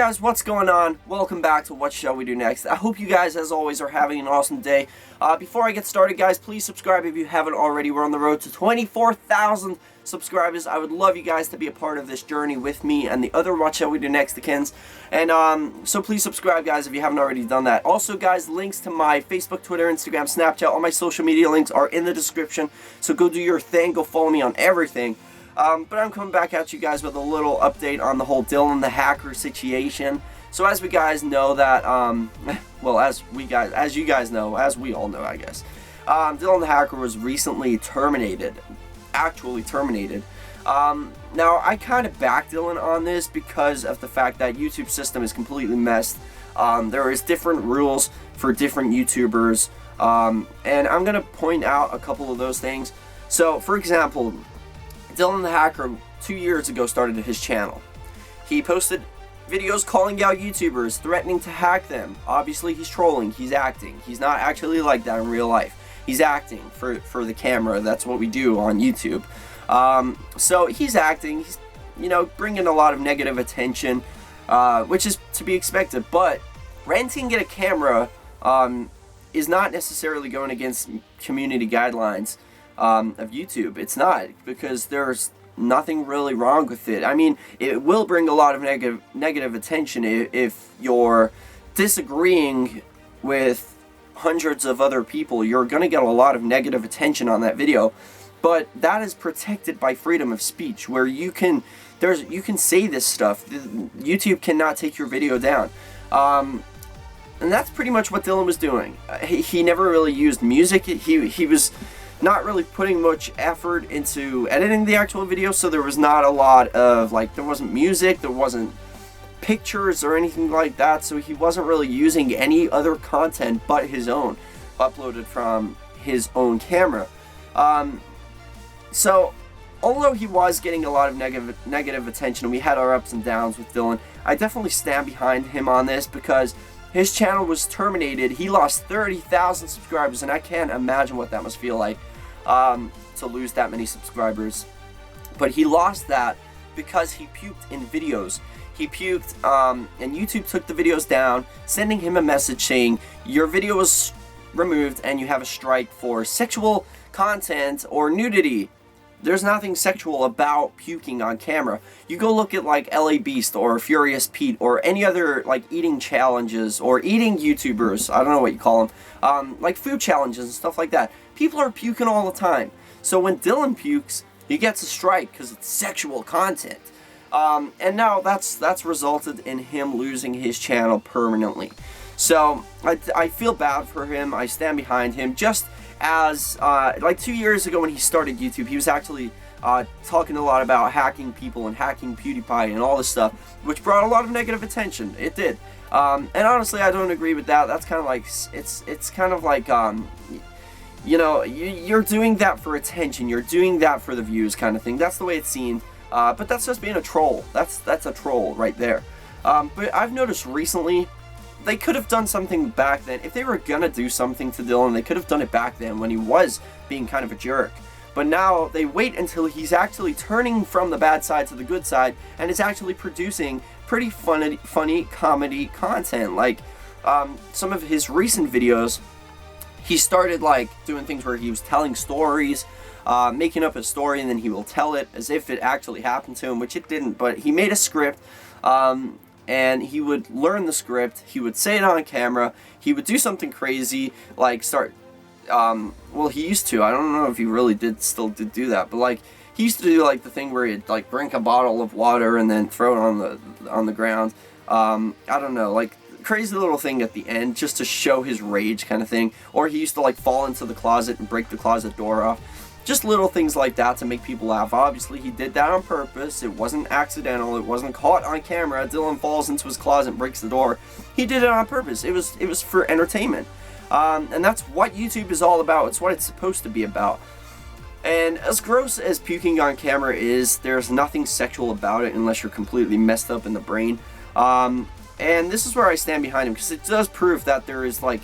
guys, what's going on? Welcome back to What Shall We Do Next. I hope you guys, as always, are having an awesome day. Before I get started, guys, please subscribe if you haven't already. We're on the road to 24,000 subscribers. I would love you guys to be a part of this journey with me and the other What Shall We Do Next-ikins. And so please subscribe, guys, if you haven't already done that. Also, guys, links to my Facebook, Twitter, Instagram, Snapchat, all my social media links are in the description. So go do your thing. Go follow me on everything. But I'm coming back at you guys with a little update on the whole Dillon the hacker situation. So as we guys know that, well, as you guys know, as we all know, I guess, Dillon the hacker was recently terminated, actually terminated. Now I kind of back Dillon on this because of the fact that YouTube system is completely messed. There is different rules for different YouTubers, and I'm gonna point out a couple of those things. So, for example, Dillon the hacker 2 years ago started his channel. He posted videos calling out YouTubers, threatening to hack them. Obviously he's trolling, he's acting. He's not actually like that in real life. He's acting for the camera. That's what we do on YouTube. So he's acting, he's, you know, bringing a lot of negative attention, which is to be expected. But renting a camera is not necessarily going against community guidelines of YouTube. It's not, because there's nothing really wrong with it. I mean, it will bring a lot of negative attention if you're disagreeing with hundreds of other people. You're gonna get a lot of negative attention on that video, but that is protected by freedom of speech, where you can say this stuff. YouTube cannot take your video down. And that's pretty much what Dillon was doing. He never really used music. He was not really putting much effort into editing the actual video, so there was not a lot of, like, there wasn't music, there wasn't pictures or anything like that, so he wasn't really using any other content but his own, uploaded from his own camera. So, although he was getting a lot of negative attention, and we had our ups and downs with Dillon, I definitely stand behind him on this, because his channel was terminated. He lost 30,000 subscribers, and I can't imagine what that must feel like, to lose that many subscribers. But he lost that because he puked in videos. He puked, and YouTube took the videos down, sending him a message saying, your video was removed and you have a strike for sexual content or nudity. There's nothing sexual about puking on camera. You go look at, like, LA Beast or Furious Pete or any other, like, eating challenges or eating YouTubers, I don't know what you call them, like food challenges and stuff like that. People are puking all the time. So when Dillon pukes, he gets a strike because it's sexual content. And now that's resulted in him losing his channel permanently. So I feel bad for him. I stand behind him. Just as like 2 years ago when he started YouTube, he was actually talking a lot about hacking people and hacking PewDiePie and all this stuff, which brought a lot of negative attention. It did. And honestly, I don't agree with that. That's kind of like, it's kind of like, you know, you're doing that for attention. You're doing that for the views, kind of thing. That's the way it seemed. But that's just being a troll. That's a troll right there. But I've noticed recently, they could have done something back then. If they were gonna do something to Dillon, they could have done it back then when he was being kind of a jerk. But now they wait until he's actually turning from the bad side to the good side and is actually producing pretty funny comedy content. Like some of his recent videos, he started like doing things where he was telling stories, making up a story, and then he will tell it as if it actually happened to him, which it didn't. But he made a script. And he would learn the script, he would say it on camera, he would do something crazy, like start, well, he used to, I don't know if he really still did do that, but like, he used to do like the thing where he'd like drink a bottle of water and then throw it on the ground, I don't know, like, crazy little thing at the end, just to show his rage kind of thing, or he used to like fall into the closet and break the closet door off. Just little things like that to make people laugh. Obviously, he did that on purpose. It wasn't accidental. It wasn't caught on camera. Dillon falls into his closet and breaks the door. He did it on purpose. It was for entertainment. And that's what YouTube is all about. It's what it's supposed to be about. And as gross as puking on camera is, there's nothing sexual about it unless you're completely messed up in the brain. And this is where I stand behind him, because it does prove that there is, like,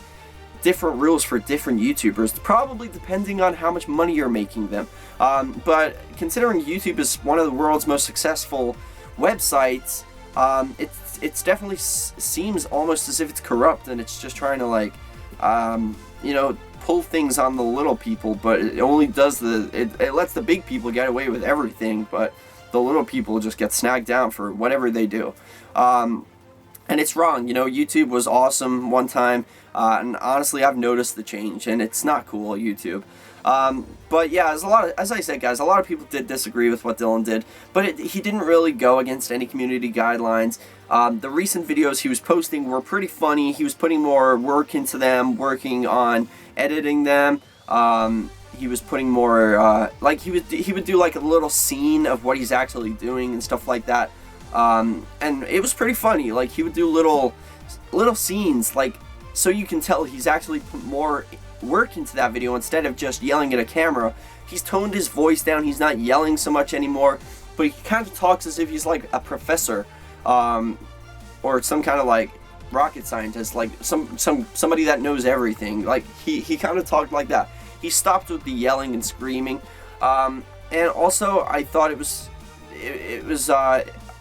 different rules for different YouTubers, probably depending on how much money you're making them. But considering YouTube is one of the world's most successful websites, it's definitely seems almost as if it's corrupt, and it's just trying to like, you know, pull things on the little people, but it only does it lets the big people get away with everything, but the little people just get snagged down for whatever they do. And it's wrong. You know, YouTube was awesome one time, and honestly, I've noticed the change, and it's not cool, YouTube. But yeah, as I said, guys, a lot of people did disagree with what Dillon did, but he didn't really go against any community guidelines. The recent videos he was posting were pretty funny. He was putting more work into them, working on editing them. He was putting more, like he would do like a little scene of what he's actually doing and stuff like that. And it was pretty funny. Like he would do little scenes, like, so you can tell he's actually put more work into that video instead of just yelling at a camera. He's toned his voice down. He's not yelling so much anymore, but he kind of talks as if he's like a professor, or some kind of like rocket scientist, like somebody that knows everything. Like he kind of talked like that. He stopped with the yelling and screaming, and also I thought it was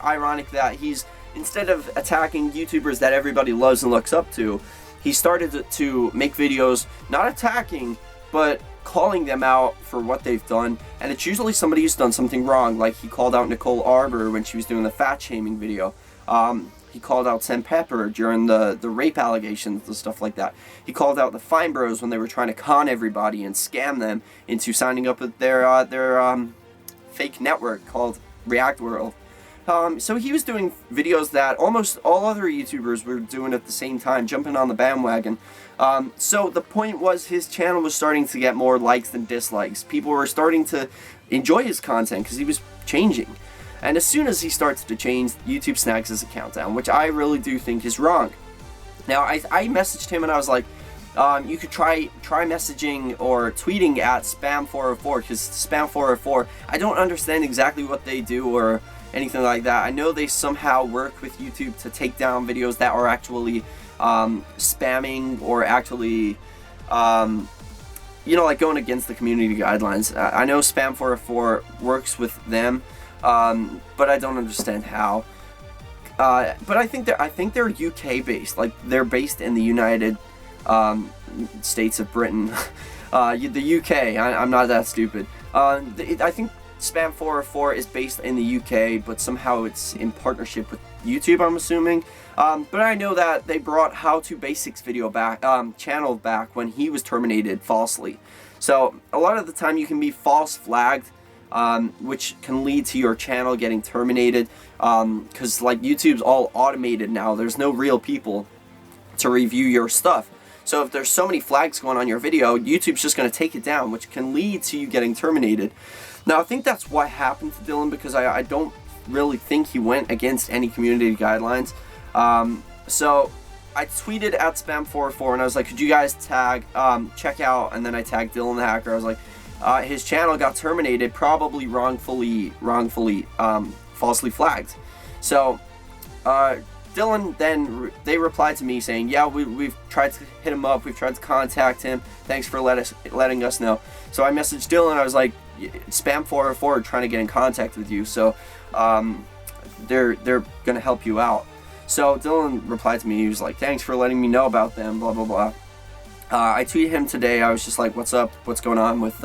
ironic that he's, instead of attacking YouTubers that everybody loves and looks up to, he started to make videos not attacking, but calling them out for what they've done. And it's usually somebody who's done something wrong. Like he called out Nicole Arbor when she was doing the fat shaming video. He called out Sam Pepper during the rape allegations and stuff like that. He called out the Fine Bros when they were trying to con everybody and scam them into signing up with their fake network called React World. So he was doing videos that almost all other YouTubers were doing at the same time, jumping on the bandwagon. So the point was, his channel was starting to get more likes than dislikes. People were starting to enjoy his content because he was changing. And as soon as he starts to change, YouTube snags his account down, which I really do think is wrong. Now, I messaged him and I was like, you could try messaging or tweeting at Spam404, because Spam404, I don't understand exactly what they do or anything like that. I know they somehow work with YouTube to take down videos that are actually spamming or actually, you know, like going against the community guidelines. I know Spam404 works with them, but I don't understand how. But I think they're UK based, like they're based in the United States of Britain, the UK. I'm not that stupid. I think Spam404 is based in the UK, but somehow it's in partnership with YouTube, I'm assuming. But I know that they brought How to Basics video back, channel back when he was terminated falsely. So a lot of the time you can be false flagged, which can lead to your channel getting terminated, because like YouTube's all automated now. There's no real people to review your stuff. So if there's so many flags going on your video, YouTube's just going to take it down, which can lead to you getting terminated. Now, I think that's what happened to Dillon, because I don't really think he went against any community guidelines. So I tweeted at Spam404 and I was like, could you guys tag, check out, and then I tagged Dillon the Hacker. I was like, his channel got terminated, probably wrongfully, falsely flagged. So, Dillon then, they replied to me saying, yeah, we've tried to hit him up, we've tried to contact him, thanks for letting us know. So I messaged Dillon, I was like, Spam404 are trying to get in contact with you, so they're gonna help you out. So Dillon replied to me, he was like, thanks for letting me know about them, blah blah blah. I tweeted him today, I was just like, what's up, what's going on with,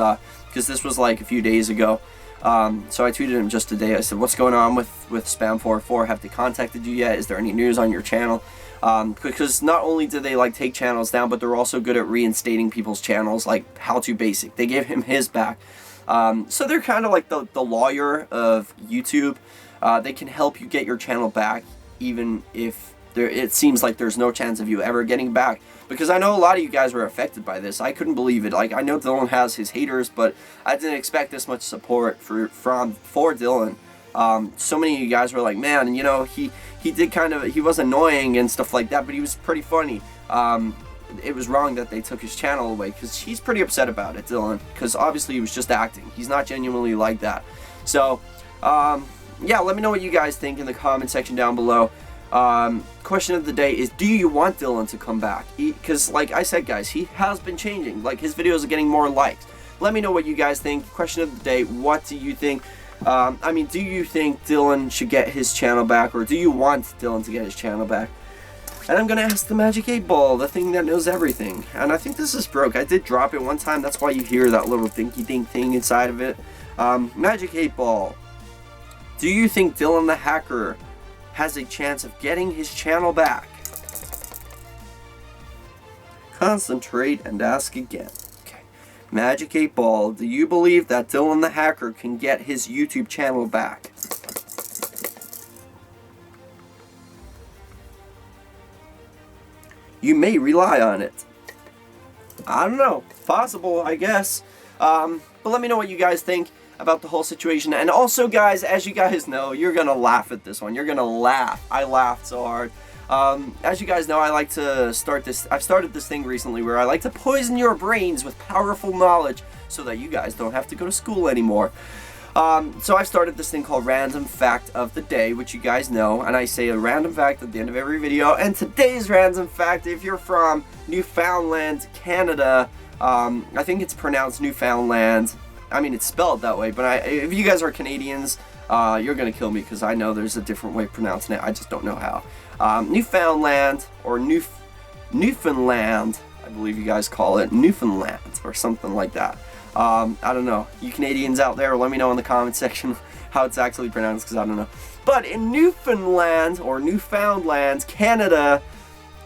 because this was like a few days ago. So I tweeted him just today. I said, what's going on with Spam404? Have they contacted you yet? Is there any news on your channel? Because not only do they like take channels down, but they're also good at reinstating people's channels, like How to Basic. They gave him his back. So they're kind of like the lawyer of YouTube. They can help you get your channel back, even if it seems like there's no chance of you ever getting back. Because I know a lot of you guys were affected by this. I couldn't believe it. Like, I know Dillon has his haters, but I didn't expect this much support for Dillon. So many of you guys were like, man, you know, he did kind of, he was annoying and stuff like that, but he was pretty funny. It was wrong that they took his channel away, because he's pretty upset about it, Dillon, because obviously he was just acting. He's not genuinely like that. So, yeah, let me know what you guys think in the comment section down below. Question of the day is, do you want Dillon to come back? Because like I said, guys, he has been changing. Like, his videos are getting more likes. Let me know what you guys think. Question of the day, what do you think? I mean, do you think Dillon should get his channel back, or do you want Dillon to get his channel back? And I'm gonna ask the Magic 8 Ball, the thing that knows everything. And I think this is broke. I did drop it one time, that's why you hear that little dinky dink thing inside of it. Magic 8 Ball, do you think Dillon the Hacker has a chance of getting his channel back? Concentrate and ask again. Okay. Magic 8 Ball, do you believe that Dillon the Hacker can get his YouTube channel back? You may rely on it. I don't know. Possible, I guess. But let me know what you guys think about the whole situation. And also, guys, as you guys know, you're gonna laugh at this one. You're gonna laugh. I laughed so hard. As you guys know, I like to start this. I've started this thing recently where I like to poison your brains with powerful knowledge so that you guys don't have to go to school anymore. So I've started this thing called Random Fact of the Day, which you guys know, and I say a random fact at the end of every video. And today's random fact, if you're from Newfoundland, Canada, I think it's pronounced Newfoundland. I mean, it's spelled that way, but if you guys are Canadians, you're gonna kill me because I know there's a different way of pronouncing it. I just don't know how. Newfoundland, or Newfoundland, I believe you guys call it Newfoundland, or something like that. I don't know. You Canadians out there, let me know in the comment section how it's actually pronounced, because I don't know. But in Newfoundland, or Newfoundland, Canada,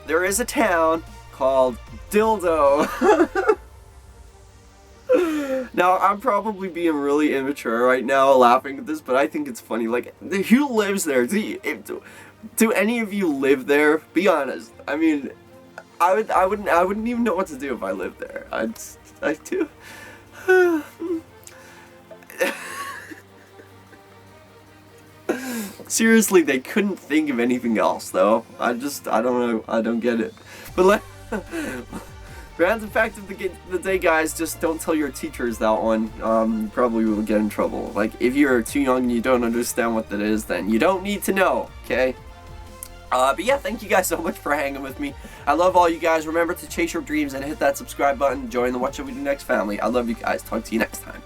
there is a town called Dildo. Now, I'm probably being really immature right now laughing at this, but I think it's funny. Like, who lives there? Do any of you live there? Be honest. I mean, I wouldn't even know what to do if I lived there. I do. Seriously, they couldn't think of anything else, though. I don't know. I don't get it. But random fact of the day, guys, just don't tell your teachers that one. You probably will get in trouble. Like, if you're too young and you don't understand what that is, then you don't need to know, okay? But yeah, thank you guys so much for hanging with me. I love all you guys. Remember to chase your dreams and hit that subscribe button. Join the What Shall We Do Next family. I love you guys. Talk to you next time.